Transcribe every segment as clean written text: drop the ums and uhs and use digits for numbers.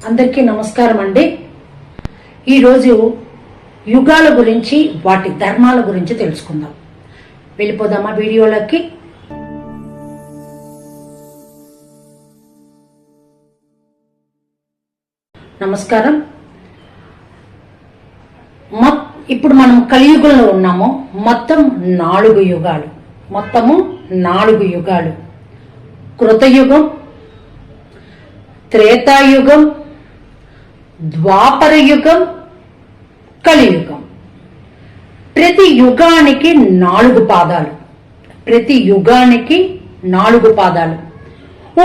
అందరికీ నమస్కారం అండి. ఈరోజు యుగాల గురించి వాటి ధర్మాల గురించి తెలుసుకుందాం. వెళ్ళిపోదామా వీడియోలోకి? నమస్కారం. ఇప్పుడు మనం కలియుగంలో ఉన్నాము. మొత్తం 4 యుగాలు. కృతయుగం, త్రేతాయుగం, ద్వాపర యుగం, కలియుగం. ప్రతి యుగానికి 4 పాదాలు.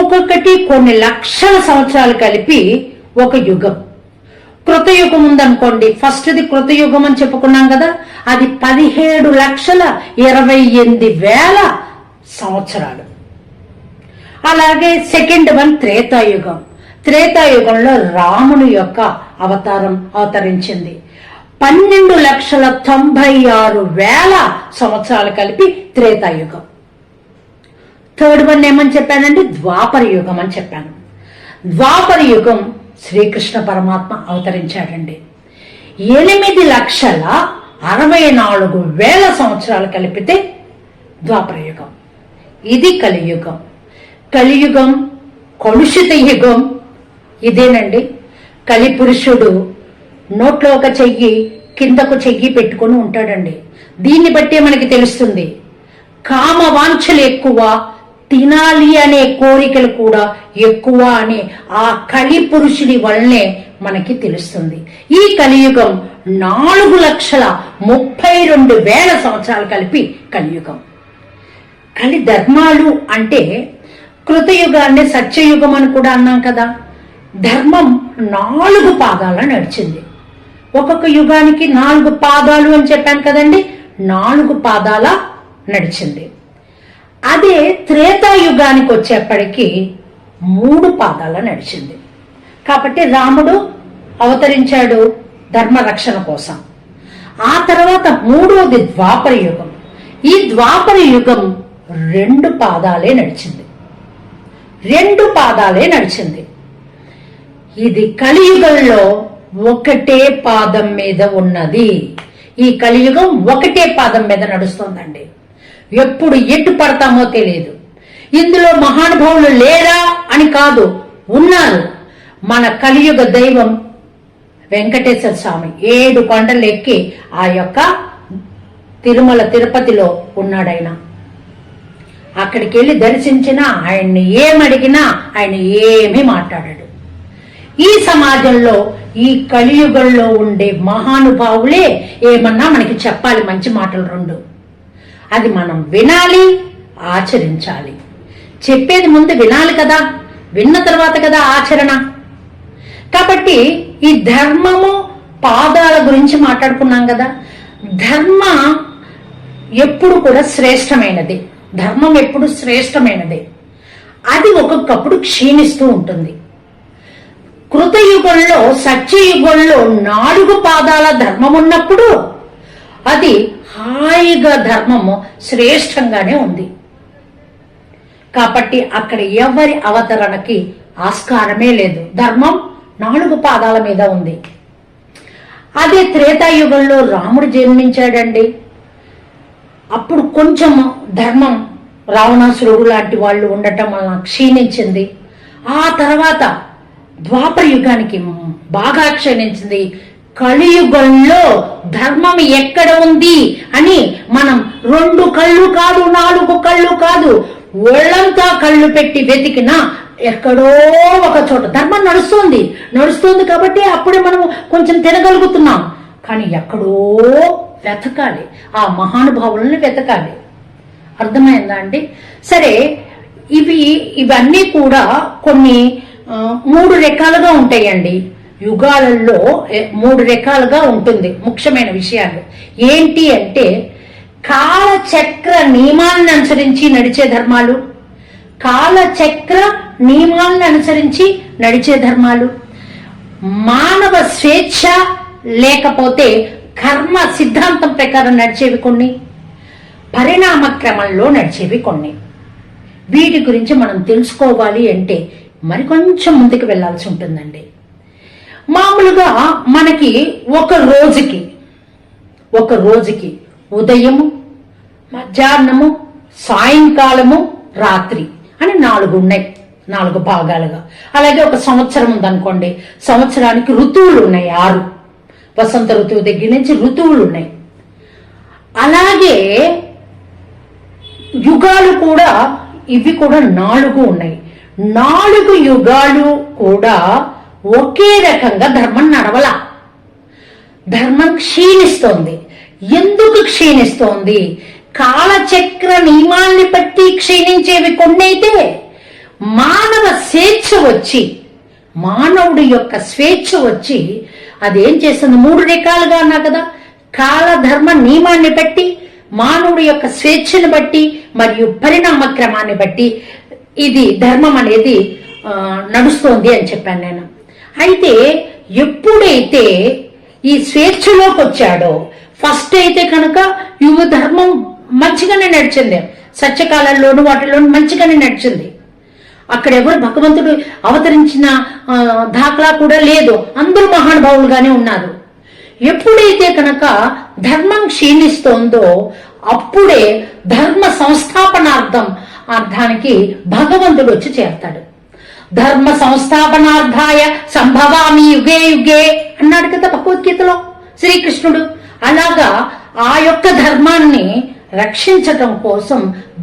ఒక్కొక్కటి కొన్ని లక్షల సంవత్సరాలు కలిపి ఒక యుగం. కృతయుగం ఉందనుకోండి, ఫస్ట్ది కృతయుగం అని చెప్పుకున్నాం కదా, అది 17,28,000 సంవత్సరాలు. అలాగే సెకండ్ వన్ త్రేతాయుగంలో రాముని యొక్క అవతరించింది. 12,96,000 సంవత్సరాలు కలిపి త్రేతాయుగం. థర్డ్ వన్ ఏమని చెప్పానండి? ద్వాపర యుగం అని చెప్పాను. ద్వాపర యుగం శ్రీకృష్ణ పరమాత్మ అవతరించాడండి. 8,64,000 సంవత్సరాలు కలిపితే ద్వాపర యుగం. ఇది కలియుగం కలుషిత యుగం ఇదేనండి. కలిపురుషుడు నోట్లో ఒక చెయ్యి, కిందకు చెయ్యి పెట్టుకుని ఉంటాడండి. దీన్ని బట్టే మనకి తెలుస్తుంది కామ వాంఛలు ఎక్కువ, తినాలి అనే కోరికలు కూడా ఎక్కువ అని ఆ కలిపురుషుడి వల్లనే మనకి తెలుస్తుంది. ఈ కలియుగం 4,32,000 సంవత్సరాలు కలిపి కలియుగం. కలి ధర్మాలు అంటే కృతయుగాన్ని సత్యయుగం అని కూడా అన్నాం కదా. ధర్మం 4 పాదాల నడిచింది. ఒక్కొక్క యుగానికి 4 పాదాలు అని చెప్పాను కదండి. 4 పాదాల నడిచింది. అదే త్రేతాయుగానికి వచ్చేప్పటికీ 3 పాదాల నడిచింది. కాబట్టి రాముడు అవతరించాడు ధర్మ రక్షణ కోసం. ఆ తర్వాత 3వది ద్వాపర యుగం. ఈ ద్వాపర యుగం 2 పాదాలే నడిచింది. ఇది కలియుగంలో ఒకటే పాదం మీద ఉన్నది. ఈ కలియుగం ఒకటే పాదం మీద నడుస్తోందండి. ఎప్పుడు ఎటు పడతామో తెలియదు. ఇందులో మహానుభావులు లేరా అని కాదు, ఉన్నారు. మన కలియుగ దైవం వెంకటేశ్వర స్వామి 7 కొండలు ఎక్కి ఆ యొక్క తిరుపతిలో ఉన్నాడాయన. అక్కడికి వెళ్ళి దర్శించినా ఆయన్ని ఏమడిగినా ఆయన ఏమీ మాట్లాడాడు. ఈ సమాజంలో ఈ కలియుగంలో ఉండే మహానుభావులే ఏమన్నా మనకి చెప్పాలి, మంచి మాటలు 2. అది మనం వినాలి, ఆచరించాలి. చెప్పేది ముందు వినాలి కదా, విన్న తర్వాత కదా ఆచరణ. కాబట్టి ఈ ధర్మము పాదాల గురించి మాట్లాడుకున్నాం కదా. ధర్మ ఎప్పుడు కూడా శ్రేష్టమైనది. ధర్మం ఎప్పుడు శ్రేష్టమైనది. అది ఒక్కొక్కప్పుడు క్షీణిస్తూ ఉంటుంది. కృతయుగంలో సత్యయుగంలో 4 పాదాల ధర్మం ఉన్నప్పుడు అది హాయిగా ధర్మము శ్రేష్టంగానే ఉంది. కాబట్టి అక్కడ ఎవరి అవతరణకి ఆస్కారమే లేదు. ధర్మం 4 పాదాల మీద ఉంది. అదే త్రేతాయుగంలో రాముడు జన్మించాడండి. అప్పుడు కొంచెం ధర్మం రావణాసురుడు లాంటి వాళ్ళు ఉండటం వలన క్షీణించింది. ఆ తర్వాత ద్వాపర యుగానికి బాగా క్షీణించింది. కలియుగంలో ధర్మం ఎక్కడ ఉంది అని మనం 2 కళ్ళు కాదు, 4 కళ్ళు కాదు, ఒళ్ళంతా కళ్ళు పెట్టి వెతికినా ఎక్కడో ఒక చోట ధర్మం నడుస్తుంది కాబట్టి అప్పుడే మనం కొంచెం తినగలుగుతున్నాం. కానీ ఎక్కడో వెతకాలి, ఆ మహానుభావులను వెతకాలి. అర్థమైందా అండి? సరే, ఇవన్నీ కూడా కొన్ని 3 రకాలుగా ఉంటాయండి. యుగాలలో 3 రకాలుగా ఉంటుంది. ముఖ్యమైన విషయాలు ఏంటి అంటే కాలచక్ర నియమాలను అనుసరించి నడిచే ధర్మాలు, మానవ స్వేచ్ఛ లేకపోతే కర్మ సిద్ధాంతం ప్రకారం నడిచేవి కొన్ని, పరిణామ క్రమంలో నడిచేవి కొన్ని. వీటి గురించి మనం తెలుసుకోవాలి అంటే మరి కొంచెం ముందుకు వెళ్లాల్సి ఉంటుందండి. మామూలుగా మనకి ఒక రోజుకి ఉదయము, మధ్యాహ్నము, సాయంకాలము, రాత్రి అని 4 ఉన్నాయి, 4 భాగాలుగా. అలాగే ఒక సంవత్సరం ఉందనుకోండి, సంవత్సరానికి ఋతువులు ఉన్నాయి 6. వసంత ఋతువు దగ్గర నుంచి ఋతువులు ఉన్నాయి. అలాగే యుగాలు కూడా, ఇవి కూడా 4 ఉన్నాయి. 4 యుగాలు కూడా ఒకే రకంగా ధర్మం నడవల. ధర్మం క్షీణిస్తోంది. ఎందుకు క్షీణిస్తోంది? కాలచక్ర నియమాల్ని బట్టి క్షీణించేవి కొన్ని అయితే, మానవ స్వేచ్ఛ వచ్చి, మానవుడి యొక్క స్వేచ్ఛ వచ్చి అదేం చేస్తుంది? 3 రకాలుగా అన్నా కదా. కాలధర్మ నియమాన్ని బట్టి, మానవుడి యొక్క స్వేచ్ఛను బట్టి మరియు పరిణామ క్రమాన్ని బట్టి ఇది ధర్మం అనేది నడుస్తోంది అని చెప్పాను నేను. అయితే ఎప్పుడైతే ఈ స్వేచ్ఛలోకి వచ్చాడో, ఫస్ట్ అయితే కనుక యుగ ధర్మం మంచిగానే నడిచింది, సత్యకాలంలోను వాటిలోను మంచిగానే నడిచింది. అక్కడ ఎవరు భగవంతుడు అవతరించిన దాఖలా కూడా లేదు, అందరూ మహానుభావులుగానే ఉన్నారు. ఎప్పుడైతే కనుక ధర్మం క్షీణిస్తోందో అప్పుడే ధర్మ సంస్థాపనార్థానికి భగవంతుడు వచ్చి చేరతాడు. ధర్మ సంస్థాపనార్థాయ సంభవామి యుగే యుగే అన్నాడు కదా భగవద్గీతలో శ్రీకృష్ణుడు. అలాగా ఆ యొక్క ధర్మాన్ని రక్షించటం కోసం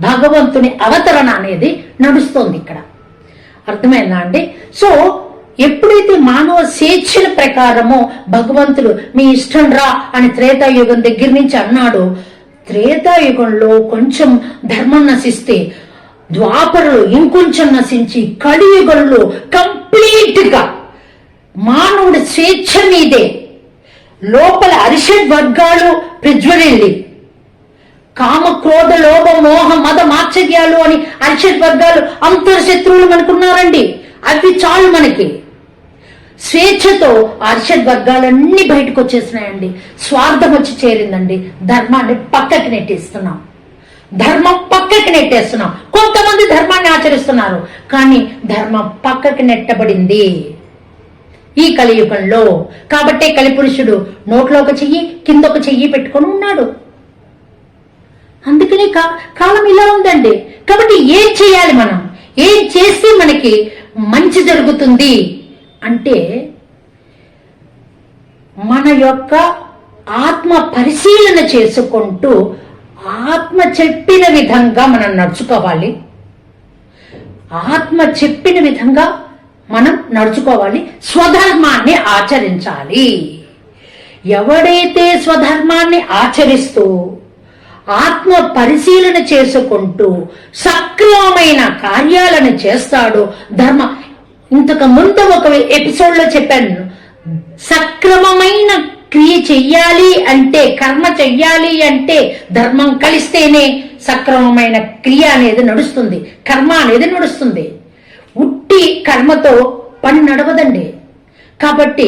భగవంతుని అవతరణ అనేది నడుస్తోంది ఇక్కడ. అర్థమైందా అండి? సో ఎప్పుడైతే మానవ స్వేచ్ఛల ప్రకారమో భగవంతుడు మీ ఇష్టం రా అని త్రేతాయుగం దగ్గర నుంచి అన్నాడు. త్రేతాయుగంలో కొంచెం ధర్మం నశిస్తే ద్వాపరలో ఇంకొంచెం నశించి కలియుగంలో కంప్లీట్ గా మానవుడి స్వేచ్ఛ మీదే లోపల అరిషడ్ వర్గాలు ప్రజ్వరిల్లి, కామ క్రోధ లోభ మోహ మద మాత్సర్యాలు అని అరిషడ్ వర్గాలు అంతర్శత్రువులు మనకున్నారండి. అవి చాలు మనకి. స్వేచ్ఛతో అరిషడ్ వర్గాలన్నీ బయటకు వచ్చేసినాయండి. స్వార్థం వచ్చి చేరిందండి. ధర్మాన్ని పక్కకి నెట్టేస్తున్నాం, ధర్మం పక్కకి నెట్టేస్తున్నాం. కొంతమంది ధర్మాన్ని ఆచరిస్తున్నారు, కానీ ధర్మం పక్కకి నెట్టబడింది ఈ కలియుగంలో. కాబట్టే కలిపురుషుడు నోట్లో ఒక చెయ్యి కింద ఒక చెయ్యి పెట్టుకొని ఉన్నాడు. అందుకని కాలం ఇలా ఉందండి. కాబట్టి ఏం చేయాలి మనం? ఏం చేస్తే మనకి మంచి జరుగుతుంది అంటే, మన యొక్క ఆత్మ పరిశీలన చేసుకుంటూ ఆత్మ చెప్పిన విధంగా మనం నడుచుకోవాలి. ఆత్మ చెప్పిన విధంగా మనం నడుచుకోవాలి. స్వధర్మాన్ని ఆచరించాలి. ఎవడైతే స్వధర్మాన్ని ఆచరిస్తూ ఆత్మ పరిశీలన చేసుకుంటూ సక్రమమైన కార్యాలను చేస్తాడో ధర్మ, ఇంతకు ముందు ఒక ఎపిసోడ్ లో చెప్పాను, సక్రమమైన క్రియ చెయ్యాలి అంటే, కర్మ చెయ్యాలి అంటే ధర్మం కలిస్తేనే సక్రమమైన క్రియ అనేది నడుస్తుంది, కర్మ అనేది నడుస్తుంది. ఉట్టి కర్మతో పని నడవదండి. కాబట్టి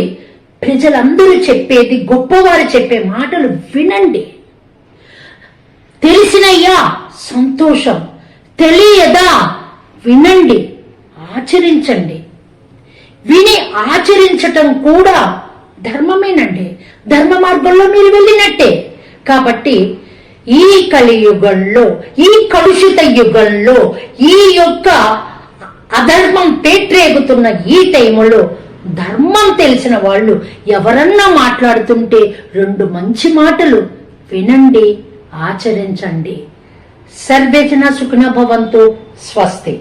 ప్రజలందరూ చెప్పేది, గొప్పవారు చెప్పే మాటలు వినండి. తెలిసినయ్యా సంతోషం, తెలియదా వినండి, ఆచరించండి. విని ఆచరించటం కూడా ధర్మమేనండి. ధర్మ మార్గంలో మీరు వెళ్ళినట్టే. కాబట్టి ఈ కలియుగంలో, ఈ కలుషిత యుగంలో, ఈ యొక్క అధర్మం పేట్రేగుతున్న ఈ టైములో ధర్మం తెలిసిన వాళ్ళు ఎవరన్నా మాట్లాడుతుంటే 2 మంచి మాటలు వినండి, ఆచరించండి. సర్వే జన సుఖినో భవంతు. స్వస్తి.